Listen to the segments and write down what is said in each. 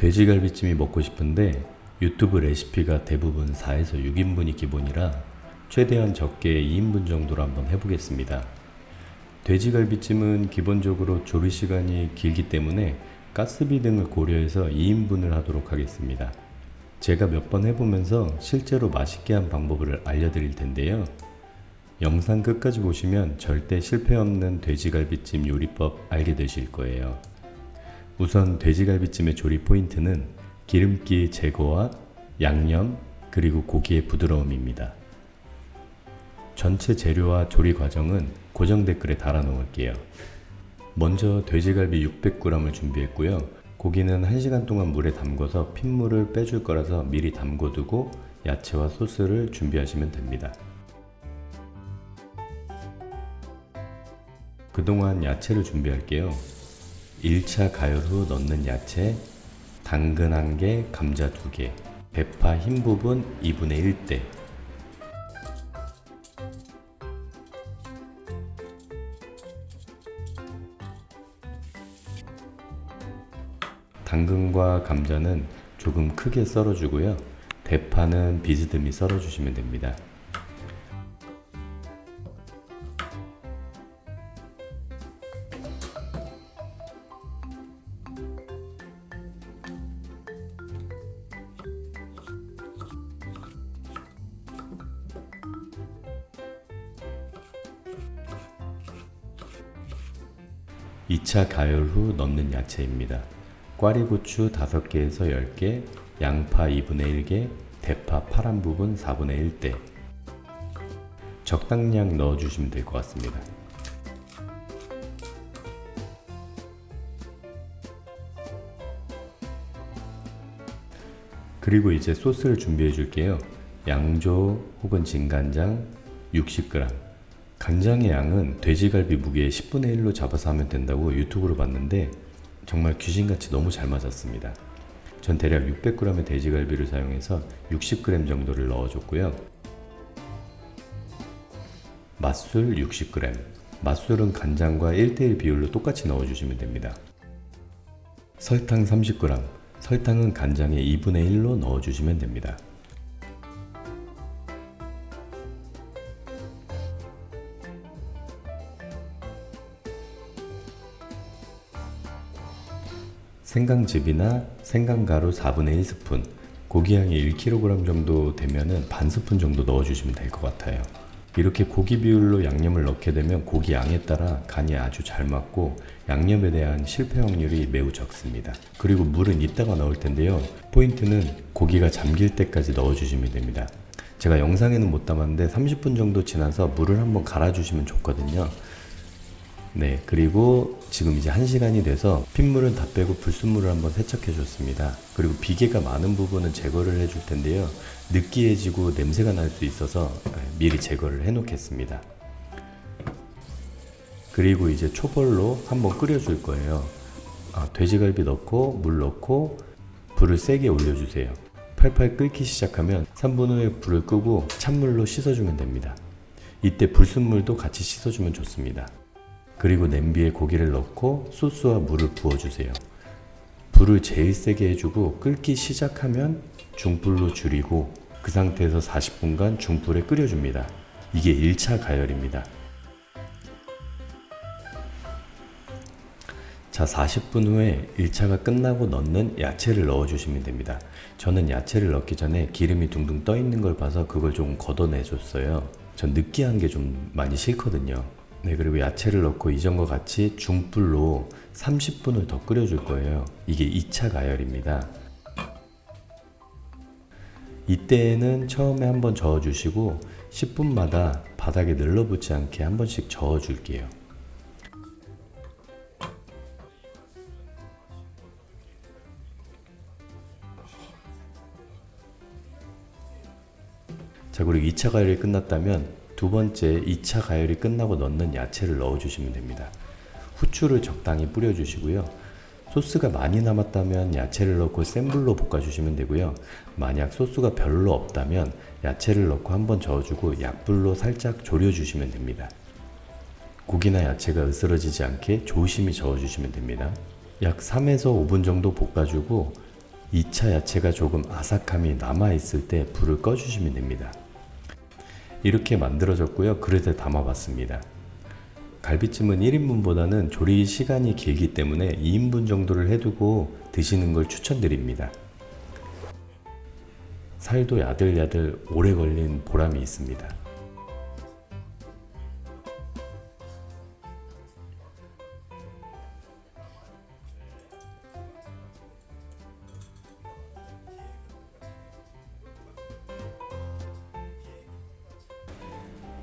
돼지갈비찜이 먹고 싶은데 유튜브 레시피가 대부분 4에서 6인분이 기본이라 최대한 적게 2인분 정도로 한번 해보겠습니다. 돼지갈비찜은 기본적으로 조리 시간이 길기 때문에 가스비 등을 고려해서 2인분을 하도록 하겠습니다. 제가 몇 번 해보면서 실제로 맛있게 한 방법을 알려드릴 텐데요. 영상 끝까지 보시면 절대 실패 없는 돼지갈비찜 요리법 알게 되실 거예요. 우선 돼지갈비찜의 조리 포인트는 기름기 제거와 양념 그리고 고기의 부드러움입니다. 전체 재료와 조리 과정은 고정 댓글에 달아 놓을게요. 먼저 돼지갈비 600g을 준비했고요. 고기는 1시간 동안 물에 담궈서 핏물을 빼줄 거라서 미리 담궈두고 야채와 소스를 준비하시면 됩니다. 그동안 야채를 준비할게요. 1차 가열 후 넣는 야채, 당근 1개, 감자 2개, 대파 흰 부분 2분의 1대, 당근과 감자는 조금 크게 썰어주고요. 대파는 비스듬히 썰어주시면 됩니다. (2차) 가열 후 넣는 야채입니다. 꽈리고추 5개에서 10개, 양파 2분의 1개, 대파 파란 부분 4분의 1대. 적당량 넣어주시면 될 것 같습니다. 그리고 이제 소스를 준비해 줄게요. 양조 혹은 진간장 60g. 간장의 양은 돼지갈비 무게의 10분의 1로 잡아서 하면 된다고 유튜브로 봤는데 정말 귀신같이 너무 잘 맞았습니다. 전 대략 600g의 돼지갈비를 사용해서 60g 정도를 넣어줬고요. 맛술 60g. 맛술은 간장과 1:1 비율로 똑같이 넣어주시면 됩니다. 설탕 30g. 설탕은 간장의 2분의 1로 넣어주시면 됩니다. 생강즙이나 생강가루 4분의 1스푼, 고기양이 1kg 정도 되면 반 스푼 정도 넣어주시면 될 것 같아요. 이렇게 고기 비율로 양념을 넣게 되면 고기 양에 따라 간이 아주 잘 맞고 양념에 대한 실패 확률이 매우 적습니다. 그리고 물은 이따가 넣을 텐데요. 포인트는 고기가 잠길 때까지 넣어주시면 됩니다. 제가 영상에는 못 담았는데 30분 정도 지나서 물을 한번 갈아주시면 좋거든요. 네, 그리고 지금 이제 1시간이 돼서 핏물은 다 빼고 불순물을 한번 세척해 줬습니다. 그리고 비계가 많은 부분은 제거를 해줄 텐데요. 느끼해지고 냄새가 날 수 있어서 미리 제거를 해 놓겠습니다. 그리고 이제 초벌로 한번 끓여 줄 거예요. 돼지갈비 넣고 물 넣고 불을 세게 올려주세요. 팔팔 끓기 시작하면 3분 후에 불을 끄고 찬물로 씻어주면 됩니다. 이때 불순물도 같이 씻어주면 좋습니다. 그리고 냄비에 고기를 넣고 소스와 물을 부어주세요. 불을 제일 세게 해주고 끓기 시작하면 중불로 줄이고 그 상태에서 40분간 중불에 끓여줍니다. 이게 1차 가열입니다. 자, 40분 후에 1차가 끝나고 넣는 야채를 넣어주시면 됩니다. 저는 야채를 넣기 전에 기름이 둥둥 떠 있는 걸 봐서 그걸 조금 걷어내줬어요. 전 느끼한 게 좀 많이 싫거든요. 네, 그리고 야채를 넣고 이전과 같이 중불로 30분을 더 끓여줄 거예요. 이게 2차 가열입니다. 이때에는 처음에 한번 저어주시고 10분마다 바닥에 늘러붙지 않게 한 번씩 저어줄게요. 자, 그리고 2차 가열이 끝났다면 두 번째 2차 가열이 끝나고 넣는 야채를 넣어주시면 됩니다. 후추를 적당히 뿌려주시고요. 소스가 많이 남았다면 야채를 넣고 센 불로 볶아주시면 되고요. 만약 소스가 별로 없다면 야채를 넣고 한번 저어주고 약불로 살짝 졸여주시면 됩니다. 고기나 야채가 으스러지지 않게 조심히 저어주시면 됩니다. 약 3에서 5분 정도 볶아주고 2차 야채가 조금 아삭함이 남아있을 때 불을 꺼주시면 됩니다. 이렇게 만들어졌고요. 그릇에 담아봤습니다. 갈비찜은 1인분보다는 조리 시간이 길기 때문에 2인분 정도를 해두고 드시는 걸 추천드립니다. 살도 야들야들 오래 걸린 보람이 있습니다.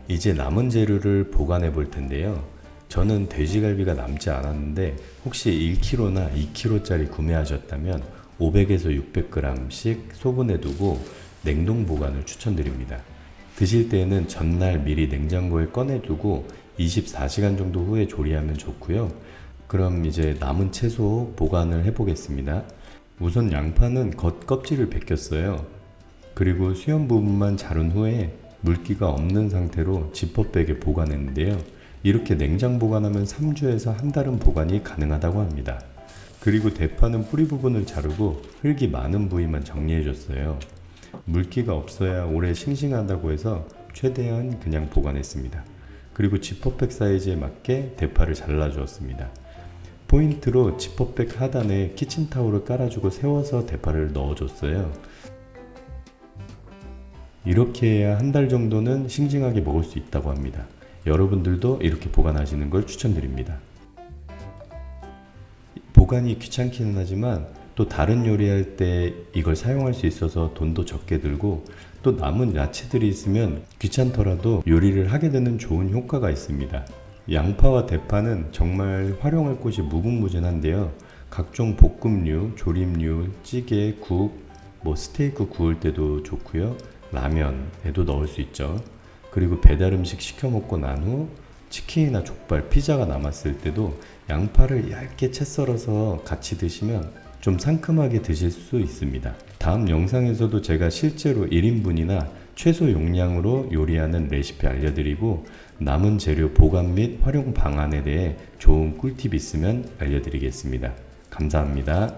이제 남은 재료를 보관해 볼 텐데요. 저는 돼지갈비가 남지 않았는데 혹시 1kg나 2kg짜리 구매하셨다면 500에서 600g씩 소분해 두고 냉동 보관을 추천드립니다. 드실 때에는 전날 미리 냉장고에 꺼내 두고 24시간 정도 후에 조리하면 좋고요. 그럼 이제 남은 채소 보관을 해 보겠습니다. 우선 양파는 겉 껍질을 벗겼어요. 그리고 수염 부분만 자른 후에 물기가 없는 상태로 지퍼백에 보관했는데요. 이렇게 냉장 보관하면 3주에서 한 달은 보관이 가능하다고 합니다. 그리고 대파는 뿌리 부분을 자르고 흙이 많은 부위만 정리해줬어요. 물기가 없어야 오래 싱싱하다고 해서 최대한 그냥 보관했습니다. 그리고 지퍼백 사이즈에 맞게 대파를 잘라주었습니다. 포인트로 지퍼백 하단에 키친타올을 깔아주고 세워서 대파를 넣어줬어요. 이렇게 해야 한 달 정도는 싱싱하게 먹을 수 있다고 합니다. 여러분들도 이렇게 보관하시는 걸 추천드립니다. 보관이 귀찮기는 하지만 또 다른 요리할 때 이걸 사용할 수 있어서 돈도 적게 들고 또 남은 야채들이 있으면 귀찮더라도 요리를 하게 되는 좋은 효과가 있습니다. 양파와 대파는 정말 활용할 곳이 무궁무진한데요. 각종 볶음류, 조림류, 찌개, 국, 스테이크 구울 때도 좋고요. 라면에도 넣을 수 있죠. 그리고 배달 음식 시켜 먹고 난 후 치킨이나 족발, 피자가 남았을 때도 양파를 얇게 채 썰어서 같이 드시면 좀 상큼하게 드실 수 있습니다. 다음 영상에서도 제가 실제로 1인분이나 최소 용량으로 요리하는 레시피 알려드리고 남은 재료 보관 및 활용 방안에 대해 좋은 꿀팁 있으면 알려드리겠습니다. 감사합니다.